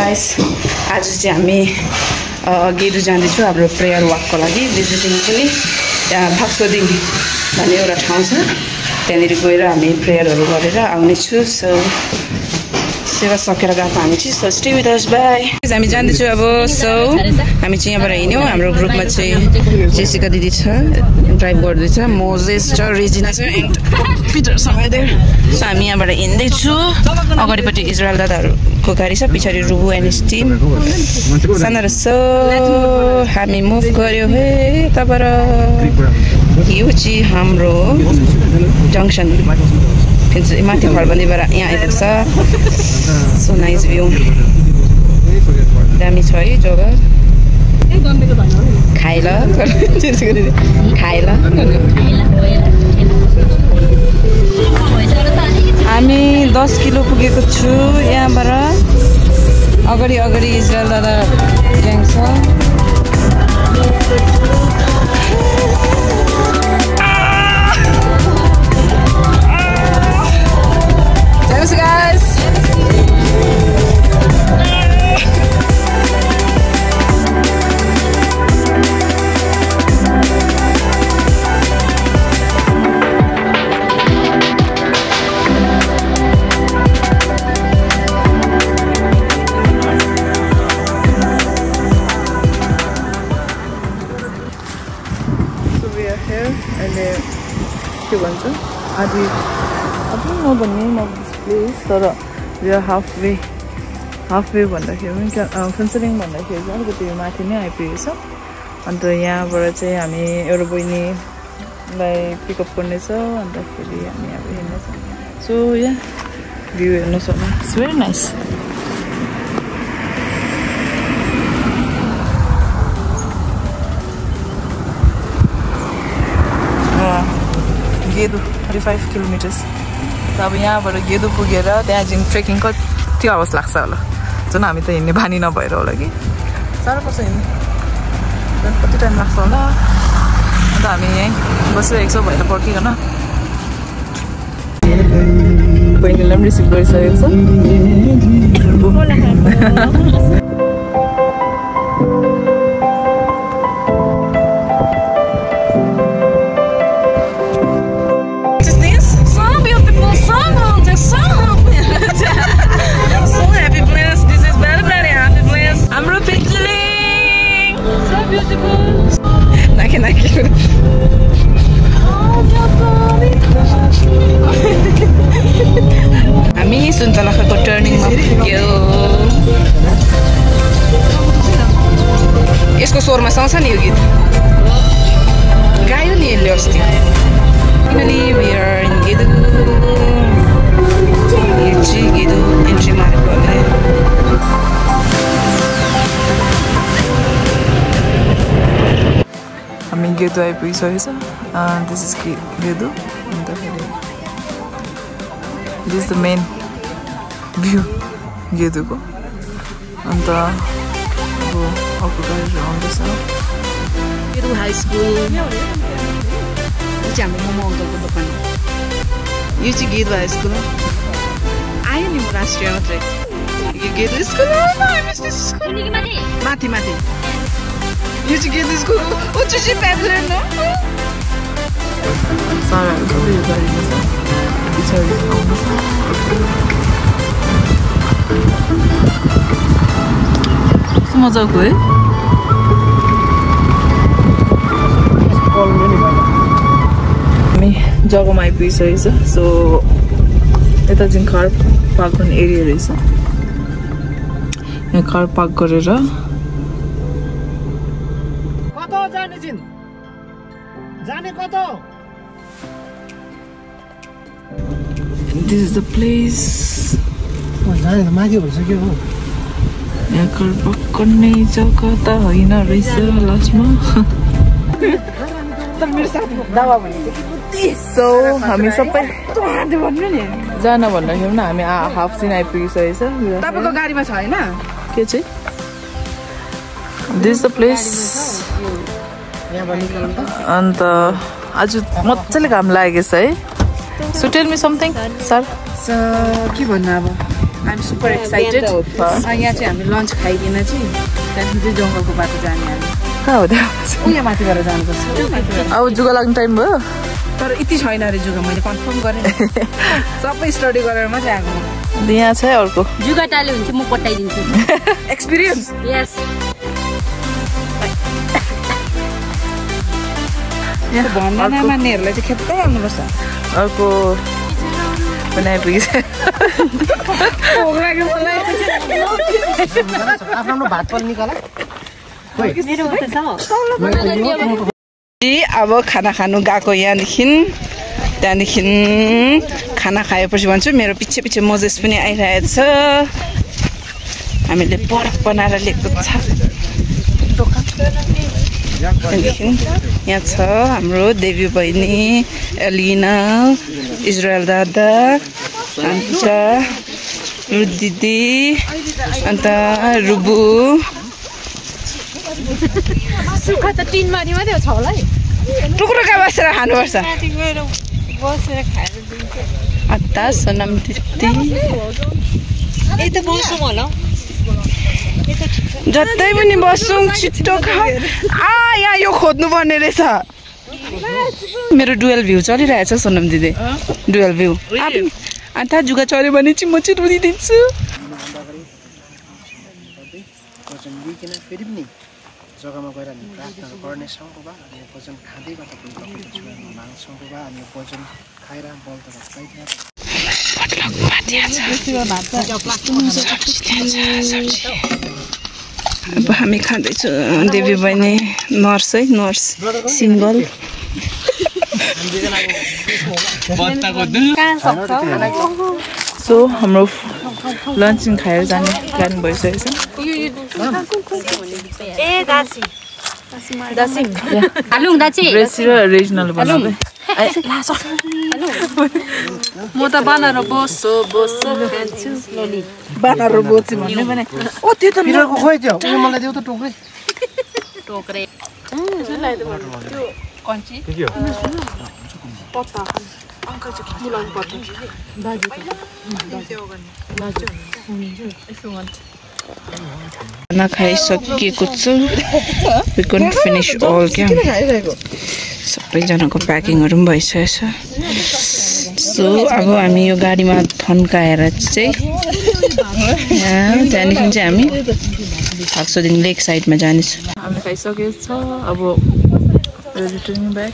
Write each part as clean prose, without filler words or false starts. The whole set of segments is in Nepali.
गाइस आज चाहिँ हामी गेदु जाँदैछौँ हाम्रो प्रेयर वाकको लागि विजिटिङ पनि त्यहाँ भक्सोदिङ भन्ने एउटा ठाउँ छ त्यहाँनिर गएर हामी प्रेयरहरू गरेर आउनेछु सो सेवा सकेर गएको हामी चाहिँ so stay with us by हामी जाँदैछौँ अब सो हामी चाहिँ यहाँबाट हिँड्यौँ हाम्रो ग्रुपमा चाहिँ जेसिका दिदी छ ड्राइभ गर्दैछ मोजेस छ रेजिना छ एन्ड पिटर समयदेव सो हामी यहाँबाट हिँड्दैछु अगाडिपट्टि इजरायल दादाहरूको गाडी छ पछाडि रुबु एन्ड हिज टिम सानो सो हामी मुभ गऱ्यौँ है यताबाट यो चाहिँ हाम्रो जङ्सन माथि फलबन्दीबाट यहाँ आइपुग्छ सो नाइस भ्यू दामी छ है जग्गा खाइल हामी 10 किलो पुगेको छु यहाँबाट अगाडि इजरायल दादा ग्याङ छ guys. So we are here and के भन्छ आदि I don't know the name of this place तर we are halfway भन्दाखेरि पनि कन्सिडरिङ भन्दाखेरि चाहिँ अलिकति माथि नै आइपुगेको छ अन्त यहाँबाट चाहिँ हामी एउटा बहिनीलाई पिकअप गर्नेछ अन्तखेरि हामी अब हिँड्नेछौँ सो यहाँ भ्यू हेर्नु सक्नु इट्स भेरी नाइस गेदु 35 किलोमिटर्स अब यहाँबाट गेदु पुगेर त्यहाँ चाहिँ ट्रेकिङ कति आवर्स लाग्छ होला झन् हामी त हिँड्ने बानी नभएर होला कि साह्रो पर्छ हिँड्ने कति टाइम लाग्छ होला अन्त हामी यहीँ बसिरहेको छौँ भएर पर्खिकन बहिनीलाई पनि रिसिभ गरिसकेको छ हामी सुन्तलाखाको टर्निङमा पुग्यो यसको स्वरमा सँगछ नि यो गीत गायो नि यसले अस्ति किनभने we are in गेदु यो चाहिँ गेदु एन्ट्री मारेको हामी गेदु आइपुगिसकेको छ दिस इज गेदु अन्तखेरि दिस द मेन भ्यू गेदुको अन्त अब अर्को गाडीहरू आउँदैछ गेदु हाई स्कुल यो चाहिँ हाम्रो मोमो अङ्कलको दोकान यो चाहिँ गेदु हाई स्कुल आयो नि म राष्ट्रिय मात्रै यो गेदु स्कुल माथि यो चाहिँ गेदु स्कुल ओ चाहिँ प्याबलेट न साराहरू सबै यो गाडीमा छ पछाडि आउनुहोस् कस्तो मजाको है हामी जग्गामा आइपुगिसकेको छ सो यता चाहिँ कार पार्क गर्ने एरिया रहेछ यहाँ कार पार्क गरेर This is the place. यहाँ कार पार्क गर्ने जग्गा त होइन रहेछ लास्टमा सो हामी सबै जान भन्दाखेरि पनि हामी हाफ दिन आइपुगिसकेको छ तपाईँको गाडीमा छ होइन के चाहिँ दिस द प्लेस अन्त आज मजाले घाम लागेको छ है so tell me something sir के भन्नु अब I'm super excited. यहाँ चाहिँ हामी लन्च खाइदिन चाहिँ त्यहाँदेखि चाहिँ जङ्गलको बाटो जाने हामी कहाँ हो त्यहाँ उयो माथिबाट जानुपर्छ अब जुगा लाग्ने टाइम भयो तर यति छैन अरे जुगा मैले कन्फर्म गरेँ सबै स्टडी गरेर मात्रै आएको यहाँ छ अर्को जुगा टाल्यो भने चाहिँ म पठाइदिन्छु एक्सपिरियन्स यस भन्दा नमान्नेहरूलाई चाहिँ खेप्दै आउनुपर्छ अर्को बनाइपुगेछ आफ्नो भात पनि निकाल अब खाना खानु गएको यहाँदेखि त्यहाँदेखि खाना खाएपछि भन्छु मेरो पछि पछि मोजेस पनि आइरहेको छ हामीले बरफ बनाएर ल्याएको छ त्यहाँदेखि यहाँ छ हाम्रो देवी बहिनी एलिना इजरायल दादा अन्त दिदी अन्त रुबु सुखा त टिन मारी मात्रै छ होला है टुक्रोका बसेर खानुपर्छ बसेर खाएर अत्ता सोनम दिदी यता बसौँ होला जतै पनि बसौँ छिट्टो खा यहाँ यो खोज्नु पर्ने रहेछ मेरो डुएल भ्यू चलिरहेछ सोनम दिदी डुएल भ्यू अन्त जुगा चल्यो भने चाहिँ म चाहिँ रुदिदिन्छु जग्गामा गएर हामी प्रार्थना गर्ने सङ्घमा अनि भोजन खाँदै गर्दा पनि तपाईँको जीवनमा सङ्घमा अनि भोजन खाएर अब हामी खाँदैछौँ देवी बहिनी नर्स है नर्स सिङ्गल सो हाम्रो लन्च खाएर जाने प्लान भइसकेको छ रेसी र रिजनल बनाउँदै म त बनाएर बस्छु बनाएर बोच्छु भन्ने भने ओ त्यो त पिरोको खोइ त्यो उयो मलाई देऊ त टोक्रे टोक्रे कन्ची पत्ता अंकल चाहिँ मुलाउनु पर्छ दाजु खाना खाइसकेको छु we couldn't finish all क्या सबैजनाको प्याकिङहरू पनि भइसकेको छ सो अब हामी यो गाडीमा थन्काएर चाहिँ त्यहाँदेखि चाहिँ हामी फाक्सोदिङ लेक साइडमा जानेछौँ हामी खाइसकेको छ अब रिटर्निङ ब्याक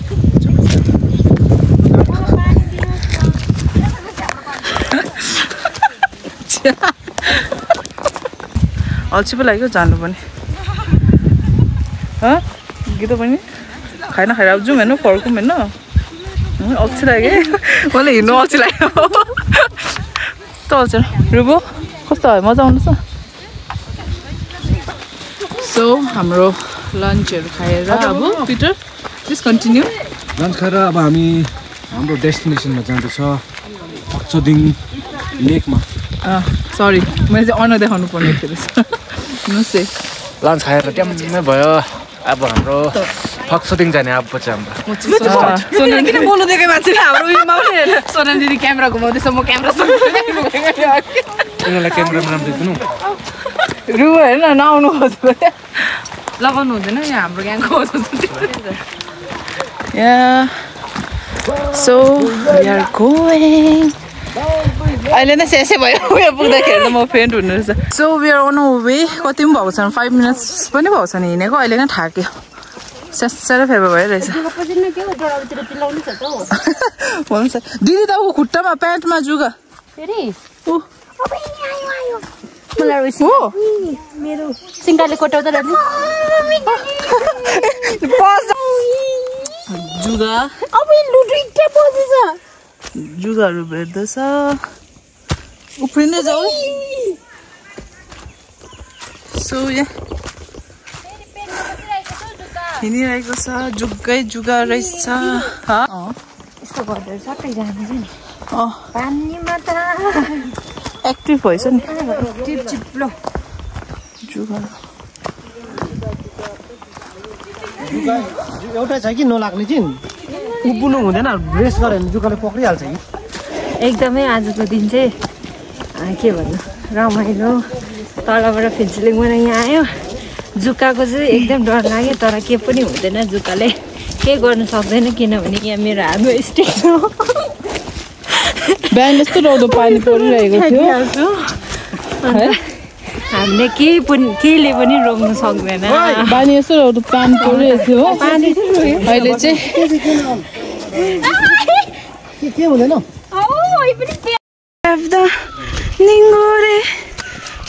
अल्छी पो लाग्यो जानु पनि गीत पनि खाइन खाएर अब जाउँ होइन फर्कौँ होइन अल्छी लाग्यो मलाई हिँड्नु अल्छी लाग्यो त अल्छी रुबो कस्तो भयो मजा आउँदैछ सो हाम्रो लन्चहरू खाएर अब पिटर प्लिज कन्टिन्यू लन्च खाएर अब हामी हाम्रो डेस्टिनेसनमा जाँदैछ फाक्सोदिङ लेकमा सरी मैले चाहिँ अनुहार देखाउनु पर्ने थियो नमस्ते लन्च खाएर ट्याम्मै भयो अब हाम्रो फाक्सोदिङ जाने अब चाहिँ हाम्रो किन बोल्नु दिएको मान्छे हाम्रो उयोमा पनि सोनम दिदी क्यामेरा घुमाउँदैछ म क्यामेरा उनीहरूलाई क्यामेरामा राम्रो दिनु रु हेर्न नआउनु खोज्नु लगाउनु हुँदैन यहाँ हाम्रो ग्याङको सो वी आर गोइङ अहिले नै सेसे भयो उयो पुग्दाखेरि त म फेन्ट हुनु रहेछ so we are on way कति पनि भएको छैन 5 मिनट्स पनि भएको छैन हिँडेको अहिले नै थाक्यो साह्रै फेभर भइरहेछ हुन्छ दिदी त ऊ खुट्टामा प्यान्टमा जुगा मेरो सिङ्गाले कोटाउँदा जुगा जुगाहरू भेट्दैछ उफ्रिँदै जाऊ सो हिँडिरहेको छ जुगै जुगा रहेछ यस्तो गर्दा सबै जानु चाहिँ पानीमा त एक्टिभ भएछ नि चिप्लो जुगा एउटा छ कि नलाग्ने चाहिँ उभिनु हुँदैन रेस्ट गऱ्यो भने जुगाले पक्रिहाल्छ कि एकदमै आजको दिन चाहिँ के भन्नु रमाइलो तलबाट फिन्सिलिङ बनाइ यहाँ आयो जुकाको चाहिँ एकदम डर लाग्यो तर के पनि हुँदैन जुकाले के गर्न सक्दैन किनभने यहाँ मेरो हातमा स्टिक छ बिहान यस्तो रौदो पानी परिरहेको थियो हामीले केहीले पनि रोक्नु सक्दैन पानी यस्तो रौदो पानी परिरहेको थियो अहिले चाहिँ के हुँदैन Have the Ningore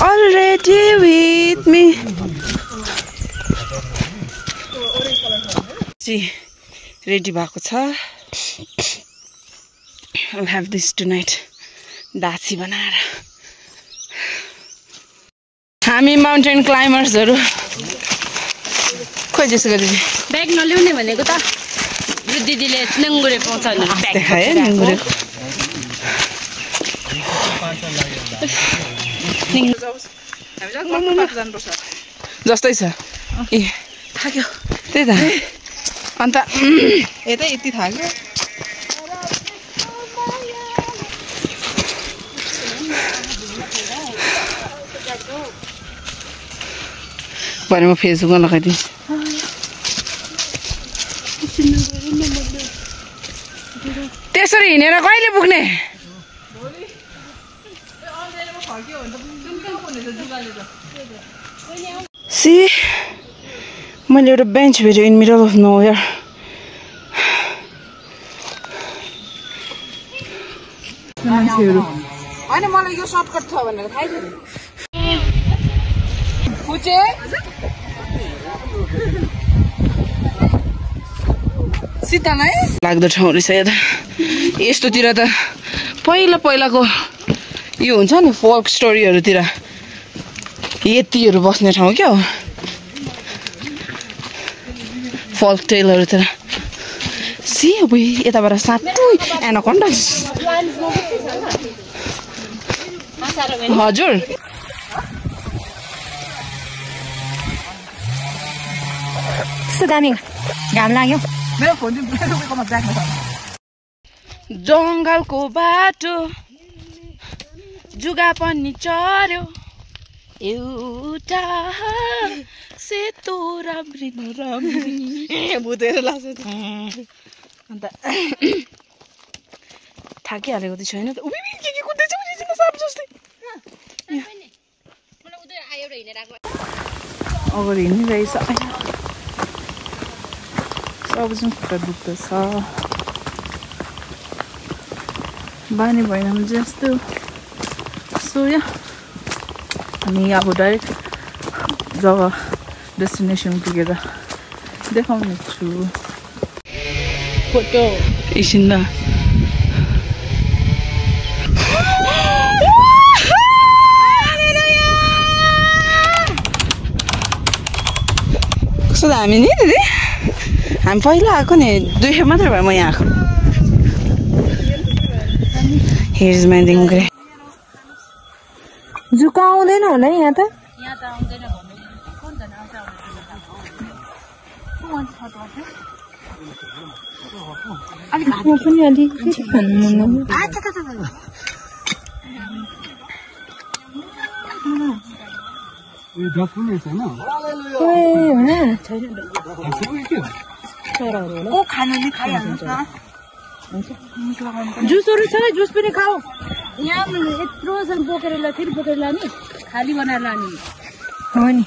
already with me. See, ready भएको छ. I'll have this tonight. दासी बनाएर. हामी माउन्टेन क्लाइमर्सहरु. खोइ जसो गरे. ब्याग नल्याउने भनेको त दिदीले नङ्गुरे पाउँछ नि ब्याग देखाए नङ्गुरे. जस्तै छ ए थाक्यो त्यही त अन्त यतै यति थाक्यो भने म फेसबुकमा लगाइदिन्छु त्यसरी हिँडेर कहिले पुग्ने See, मैले एउटा बेन्च भेट्यो इन मिडल अफ नोवेयर होइन मलाई यो सर्टकट छ भनेर थाहै छैन पुचे सीता नै लाग्दो ठाउँ रहेछ यो त यस्तोतिर त पहिलाको यो हुन्छ नि फोल्क स्टोरीहरुतिर यतिहरु बस्ने ठाउँ क्या हो फोल्क टेलहरुतिर सी अब यताबाट साटु एनाकोन्डा हजुर सुदामी घाम लाग्यो मेरो फोन चाहिँ रुपेकोमा ब्यागमा छ जंगलको बाटो जुगा पनि चर्यो एउटा सेतो राम्री नराम्री भुतेर लाग्छ अन्त थाकिहालेको त छैन त उबी के कुद्दैछ उनीसँग साप जस्तै अगाडि हिँडिरहेछ सबैजना खुट्टा दुख्दैछ बानी भएन भने जस्तो सोयो हामी अब डाइरेक्ट जग्गा डेस्टिनेसन पुगेर देखाउने छु फोटो एकछिन ल कस्तो दामी नि दिदी हामी पहिला आएको नि 2 खेप मात्र भयो म यहाँ आएको हेर्स माइदिङ गरे जुका आउँदैन होला यहाँ त म पनि अलिकति खानु जुसहरू छ जुस पनि खाऊ यहाँ यत्रोसम्म बोकेर फेरि बोकेर लाने खाली बनाएर लाने हो नि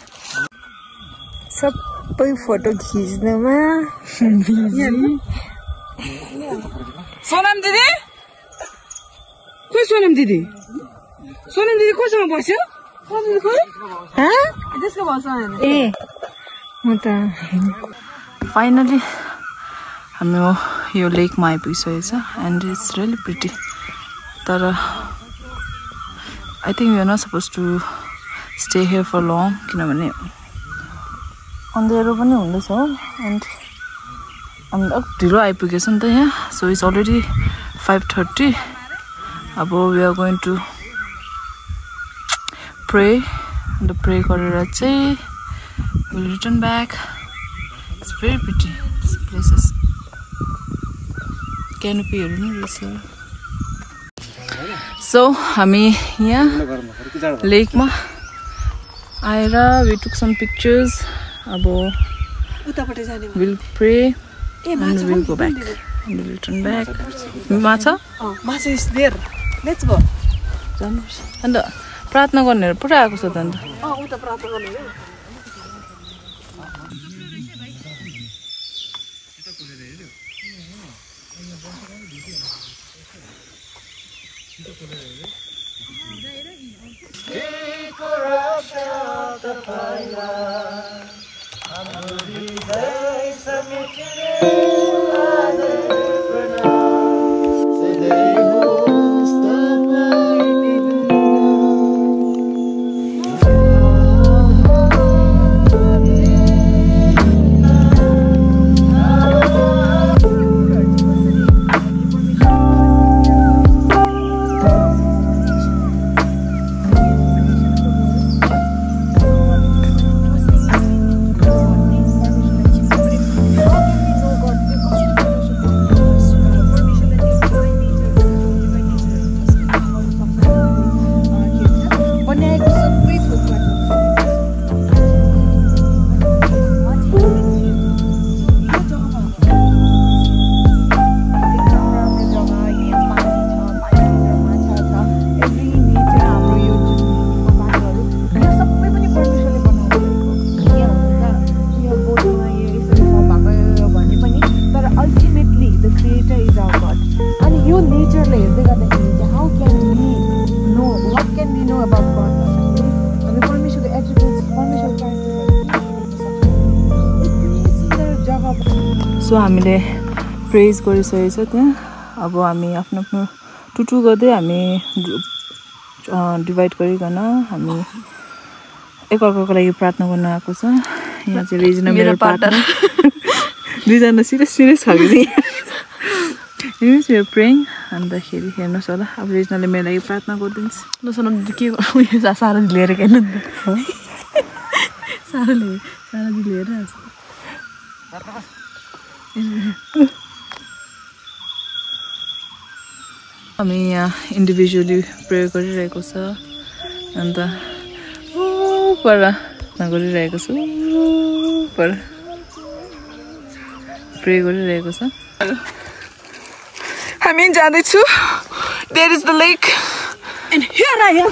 सबै फोटो खिच्नुमा सोनम दिदी को सोनम दिदी कोसँग बस्यो ए म त फाइनली हामी यो लेकमा आइपुगिसकेको छ एन्ड इट्स रियली प्रिटी तर I think we are not suppose to stay here for long किनभने अँध्यारो पनि हुँदैछ हो एन्ड हामी ढिलो आइपुगेछ नि त यहाँ सो इट्स अलरेडी 5:30 अब we are going to pray and pray गरेर चाहिँ will return back it's very pretty this क्यानोपीहरू नि रहेछ सो हामी यहाँ लेकमा आएर we took some pictures. अब we'll pray and we'll go back and we'll return back. माछा is there. Let's go. अन्त प्रार्थना गर्नेहरू पुरा आएको छ त अन्त उता प्रार्थना गर्ने हो सो हामीले प्रेज गरिसकेको छ त्यहाँ अब हामी आफ्नो आफ्नो टुटु गर्दै हामी डिभाइड गरिकन हामी एकअर्काको लागि प्रार्थना गर्न आएको छ यहाँ चाहिँ रेजिना मेरो पार्टनर दुईजना सिरियस छ कि मेरो प्रेइङ अन्तखेरि हेर्नुहोस् होला अब रेजिनाले मेरो लागि प्रार्थना गरिदिन्छ नसुन के उयो सारा लिएर हेर्नु नि त सारा लिएर हामी यहाँ इन्डिभिजुअली प्रे गरिरहेको छ अन्त पर गरिरहेको छु पर प्रे गरिरहेको छ हामी जाँदैछु there is the lake and here I am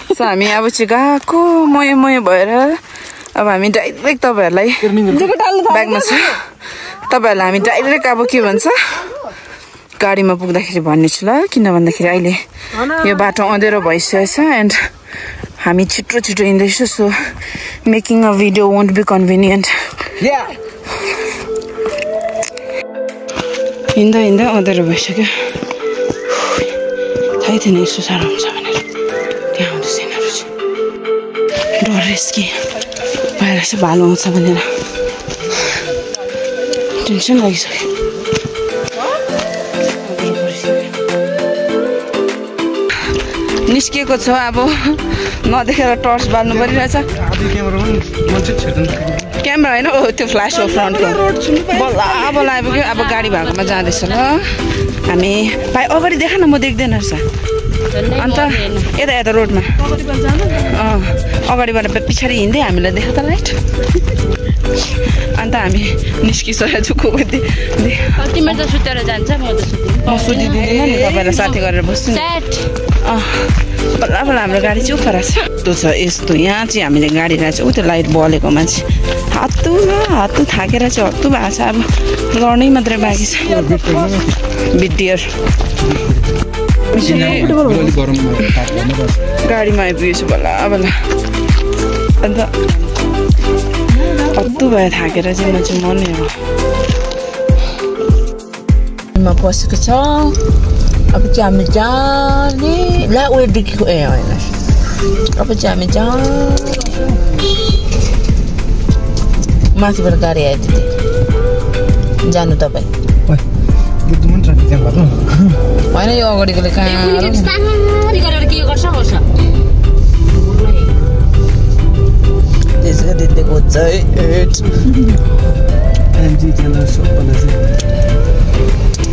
so हामी अब चाहिँ गएको मय भएर अब हामी डाइरेक्ट तपाईँहरूलाई ब्यागमा छ तपाईँहरूलाई हामी डाइरेक्ट अब के भन्छ गाडीमा पुग्दाखेरि भन्नेछु ल किन भन्दाखेरि अहिले यो बाटो अँधेरो भइसकेको छ एन्ड हामी छिटो हिँड्दैछु so making a video won't be convenient हिँड्दा अँधेरो भइसक्यो थाहै थिएन यस्तो साह्रो हुन्छ भनेर त्यहाँ आउँदैछ यिनीहरू चाहिँ डर रेस्की भइरहेछ भालु आउँछ भनेर टेन्सन लागिसक्यो निस्किएको छ अब नदेखेर टर्च बाल्नु परिरहेछ क्यामेरा होइन त्यो फ्ल्यास हो फ्रन्टको बल्ल आइपुग्यो अब गाडी भएकोमा जाँदैछ ल हामी भाइ अगाडि देख न म देख्दैन रहेछ अन्त यता रोडमा अगाडिबाट पछाडि हिँड्दै हामीलाई देख त लाइट अन्त हामी निस्किसकेको छु तिमीहरू त सुतेर जान्छ म सुतिदिँदिनँ नि तपाईँलाई साथी गरेर बस्छु बल्ल हाम्रो गाडी चाहिँ उफारा छ यस्तो छ यस्तो यहाँ चाहिँ हामीले गाडी राखेको छ ऊ त्यो लाइट बलेको मान्छे हत्तु थाकेर चाहिँ हत्तु भएको छ अब लड्नै मात्रै बाँकी छ बिटियर गाडीमा आइपुगेछु बल्ल अन्त हत्तु भयो थाकेर चाहिँ म चाहिँ मर्ने हो पसेको छ अब चाहिँ हामी जाने ला उयोदेखिको ए होइन अब चाहिँ हामी माथिबाट गाडी आयो दिदी जानु तपाईँ होइन यो अगाडिकोले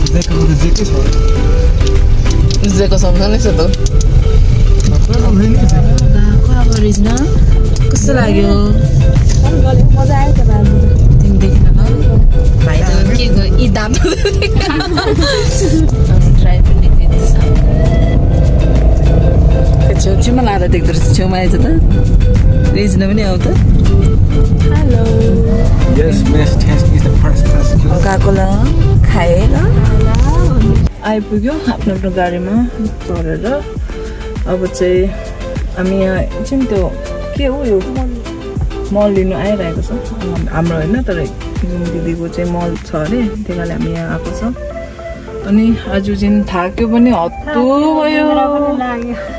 त्यसको दिदीको बुझेको सम्झनै छ त अब रिजनल कस्तो लाग्यो मजा आयो त तिमी देखेन ल भाइ त के यी दाम ट्राई पनि देख्दैछ छेउछेउमा लाँदा देख्दो रहेछ छेउमा आएछ त रिजन पनि आऊ त हेलो गएको ल खाए ल आइपुग्यो आफ्नो आफ्नो गाडीमा चढेर अब चाहिँ हामी यहाँ एकछिन त्यो के हो यो मल लिनु आइरहेको छ हाम्रो होइन तर दिदीको चाहिँ मल छ अरे त्यही कारणले हामी यहाँ आएको छ अनि आज चाहिँ थाक्यो पनि हत्तु भयो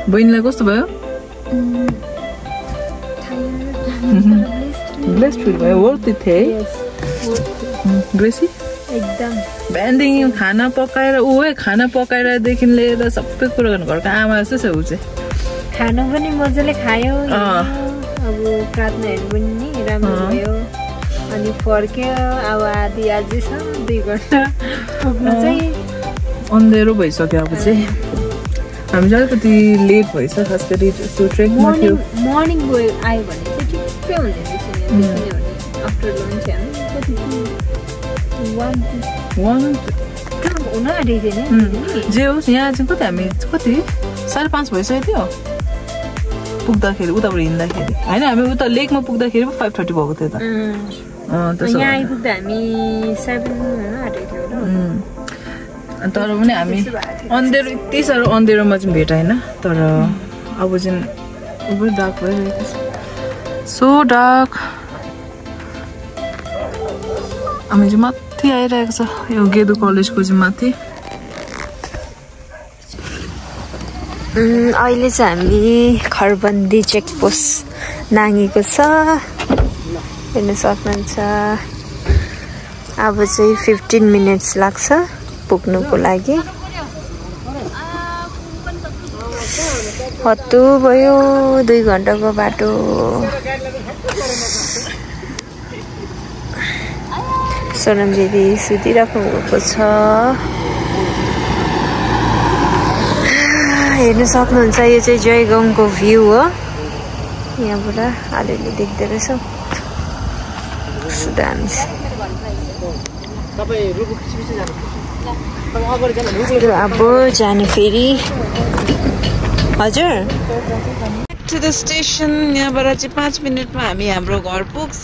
बहिनीलाई कस्तो भयो ब्लेस्ड फिल भयो वर्थ इट है ग्रेसी एकदम बिहानदेखि खाना पकाएर खाना पकाएरदेखि लिएर सबै कुरो गर्नु घरको आमा जस्तो छ ऊ चाहिँ खानु पनि मजाले खायो अब प्रार्थनाहरू पनि नि राम्रो भयो अनि फर्क्यो अब आधी आजै छ 2 घन्टा पुग्नु चाहिँ अँधेरो भइसक्यो अब चाहिँ हामी चाहिँ अलिकति लेट भएछ खास गरी त्यो ट्रेकमा थियो मर्निङ गयो आयो भने चाहिँ ठिक्कै हुने रहेछ किनभने आफ्टर लन्च हामी कति 1 हुन आँटेको थियो नि जे होस् यहाँ चाहिँ कति हामी कति 5:30 भइसकेको थियो पुग्दाखेरि उताबाट हिँड्दाखेरि होइन हामी उता लेकमा पुग्दाखेरि 5:30 भएको थियो त यहाँ आइपुग्दा हामी 7 हुन आँटेको थियो तर पनि हामी अँधेरो यति साह्रो अँधेरोमा चाहिँ भेटाएन तर अब चाहिँ उबै डार्क भइरहेको छ सो डार्क हामी चाहिँ माथि आइरहेको छ यो गेदु कलेजको चाहिँ माथि अहिले चाहिँ हामी खरबन्दी चेकपोस्ट नागेको छ हेर्न सक्नुहुन्छ अब चाहिँ 15 मिनट्स लाग्छ पुग्नुको लागि हत्तु भयो 2 घन्टाको बाटो सोनम दिदी सुतिराख्नु भएको छ हेर्न सक्नुहुन्छ यो चाहिँ जयगाउँको भ्यू हो यहाँबाट अलिअलि देख्दै रहेछ अब जाने फेरि हजुर टु द स्टेसन यहाँबाट चाहिँ 5 मिनटमा हामी हाम्रो घर पुग्छ